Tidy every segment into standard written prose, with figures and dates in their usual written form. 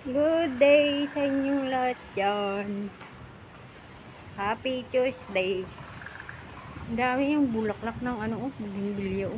Good day sa inyong lahat dyan. Happy Tuesday. Ang dami yung bulaklak ng bumbilya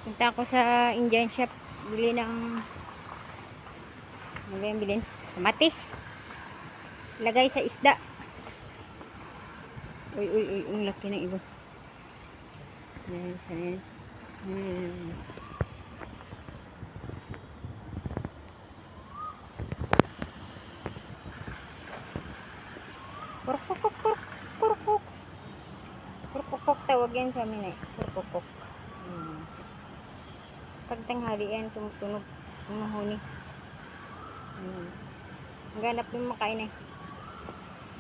Punta ako sa Indian shop. Bili ng bilhin? Kamatis. Lagay sa isda. Uy, ang laki ng iba. Yan. Kurkukuk tawag yan sa amin eh. Kurkukuk. Pag tanghali yan, tumutunog. Mahuni. Ang ganap yung makain eh.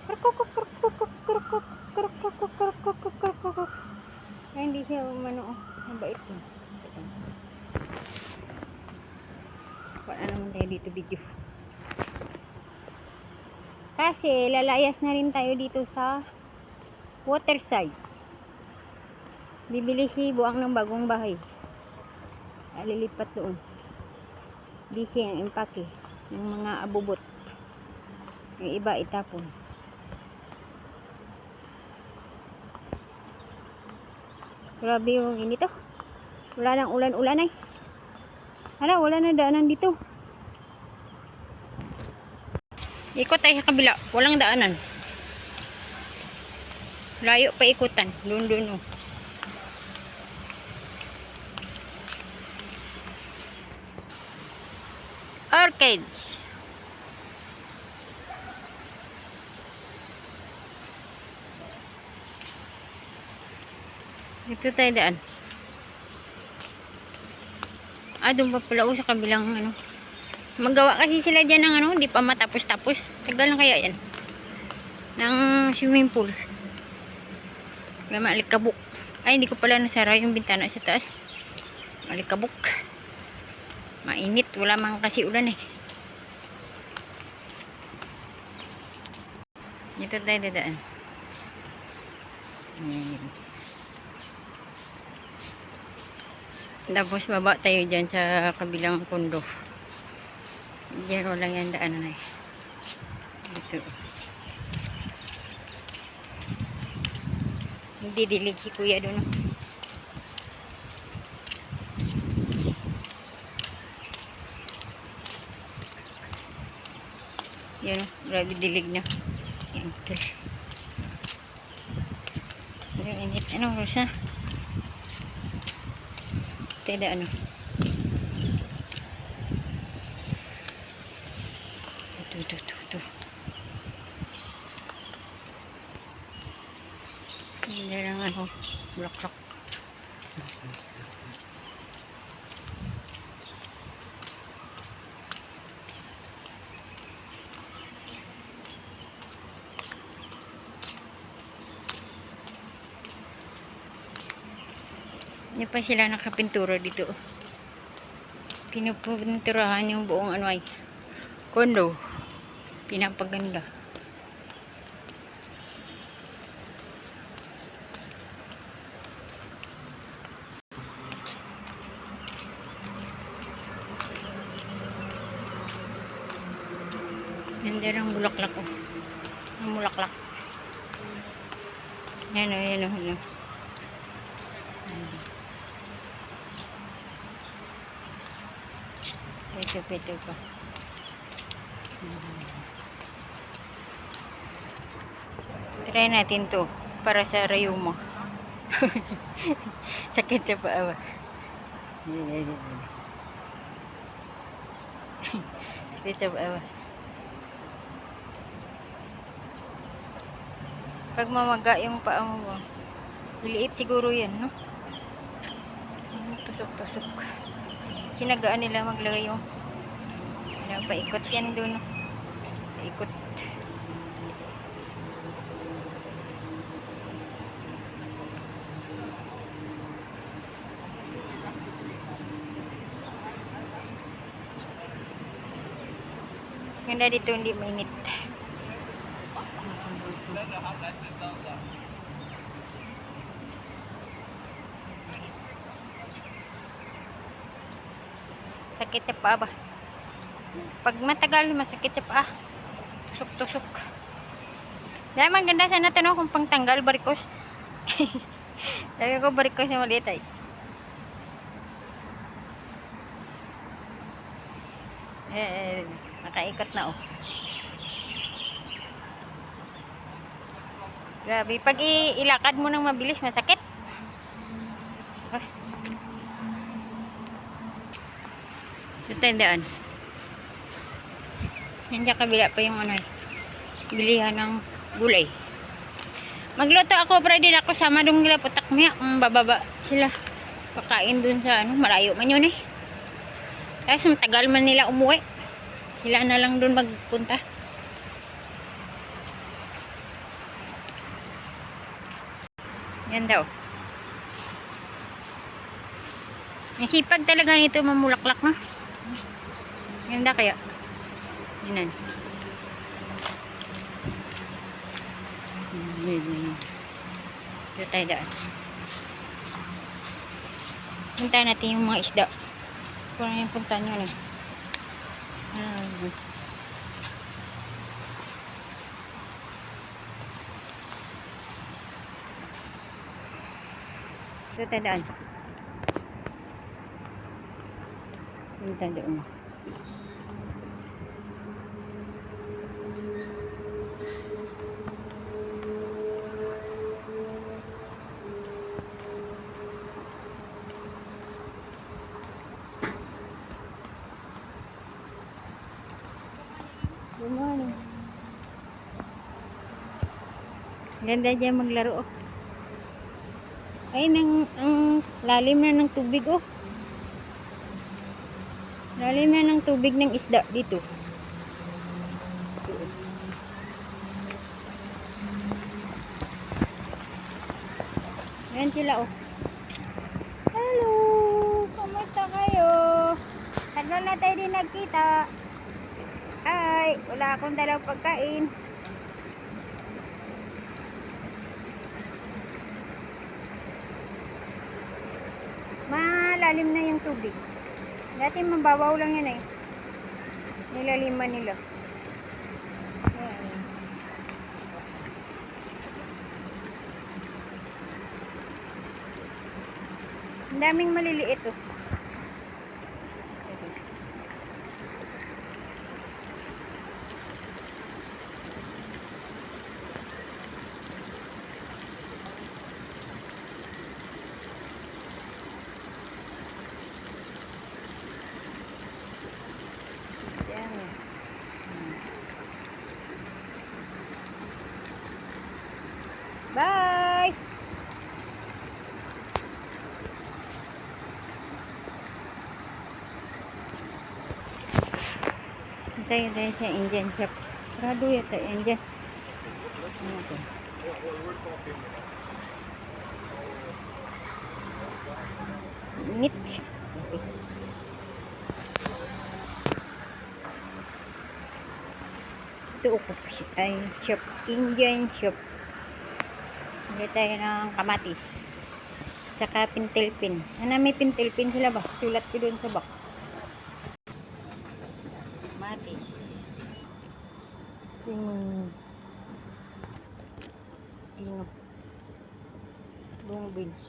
Kurkukuk. Ay, hindi siya umano. Mabait yun. Wala naman tayo dito video. Kasi lalayas na rin tayo dito sa waterside. Bibili si Buang ng bagong bahay. Lilipat doon. Busy ang impake ng mga abubot. Yung iba itapon. Grabe yung inito. Wala nang ulan-ulan ay. Hala, wala na daanan dito. Ikot tayo sa kabila. Walang daanan. Layo pa ikutan. Doon. Orchids. Ito tayo daan. Doon pa pala sa kabilang Magawa kasi sila dyan ng hindi pa matapos-tapos. Tagal na kaya yan. Ng swimming pool. May maalikabok. Ay, hindi ko pala nasara yung bintana sa taas. Maalikabok. Mainit. Wala man kasi ulan eh. Dito tayo dadaan. Tapos baba tayo dyan sa kabilang kondo. Diyan lang yan daanan eh. Dito. Hindi dilig si kuya doon. Yan, grabe dilig na. Yan, okay. Yung init. Rosa? Teda Ito. Hindi lang bulaklak. Hindi pa sila nakapintura dito. Pinupinturahan yung buong ay kondo. Pinapaganda. Ganda ng bulaklak oh. Ang bulaklak. Yan o. Pito pa. Try natin to para sa rayuma. Sakit sa paa. Sakit sa paa. Pag mamaga yung paa mo, liliit siguro yan, no? Tusok. Kinagaan nila maglagay yung paikot yan doon. Paikot. Ganda dito, hindi mainit. Sakit sa paa ba? Pag matagal, masakit sa paa. Tusok-tusok. Dahil maganda sana ito, no? Kung pangtanggal, barikos. Lagi ko barikos na maliit ay. Nakaikot na, oh. Grabe. Pag ilakad mo nang mabilis, masakit. Ito yung daan. Nandiyan kabila pa yung ano, bilihan ng gulay. Magluto ako, pero din ako sama dong nila putak maya. Bababa sila. Pakain dun sa ano, malayo man yun eh. Tapos matagal man nila umuwi. Sila na lang dun magpunta. Yan daw. Nasipag talaga nito mamulaklak na. Ganda kaya. Yan. Ito tayo daan. Punta natin yung mga isda. Kung ano yung punta nyo na. Ito tayo daan. Punta doon. Good morning. Ganda dyan maglaro, oh. Ay, ang lalim na ng tubig, oh. Lalim na ng tubig ng isda dito. Ayan sila, oh. Hello! Kamusta kayo? Tagal na tayo din nagkita. Ay, wala akong dalang pagkain. Malalim na yung tubig. Dati mababaw lang yan eh. Nilaliman nila. Ayan. Ang daming maliliit, oh. Bye! Tayo tayo sa Indian shop. Rado yata Indian. Ano ito? Init. Ito ako ay shop. Indian shop. Hindi tayo ng kamatis. Tsaka pintilpin. Ano, may pintilpin sila ba? Sulat ko doon sa box. Kamatis. Ino. Long beans.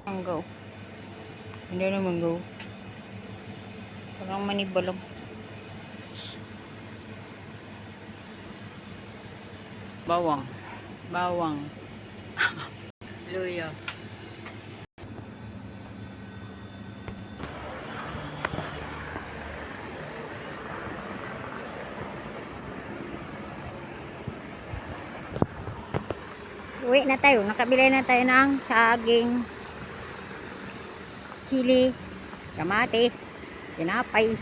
Manggaw. Hindi na manggaw. Parang manibalog. Bawang. Bawang. Luya. Uwi na tayo. Nakabili na tayo ng saging, sili, kamatis, tinapay.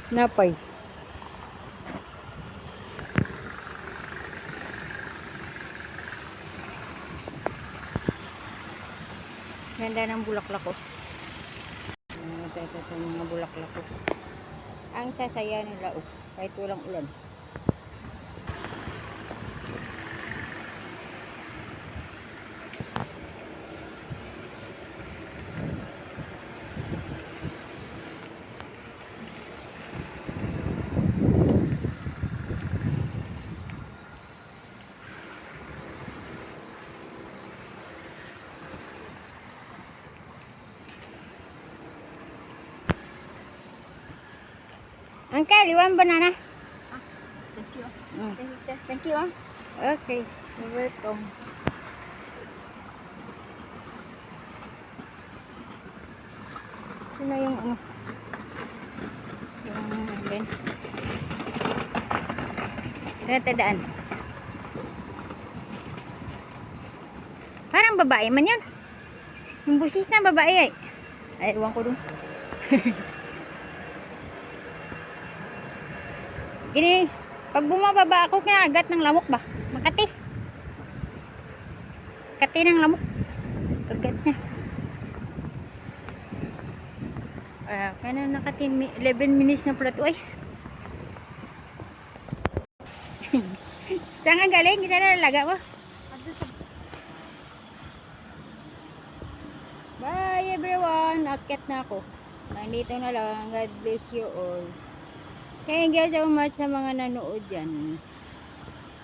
Tinapay. Ganda ng bulaklak ko. Ito mga bulaklak ko. Ang sasaya nila, oh, kahit walang ulan. Uncle, you want banana? Thank you. Mm. Thank you. Okay, you're welcome. Sino yung ano? Yung alin? Tinatadaan. Parang babae man yan. Yung busis na babae ay. Ay, ewan ko dun. Gini, pag bumababa ako, kinagat ng lamok ba? Makati. Kati ng lamok. Kagat niya. Kaya na naka 11 minutes na pala ito ay. Saan ka galing? Kita na lalaga mo? Bye everyone. Akit na ako. Nandito na lang. God bless you all. Thank you so much sa mga nanood dyan.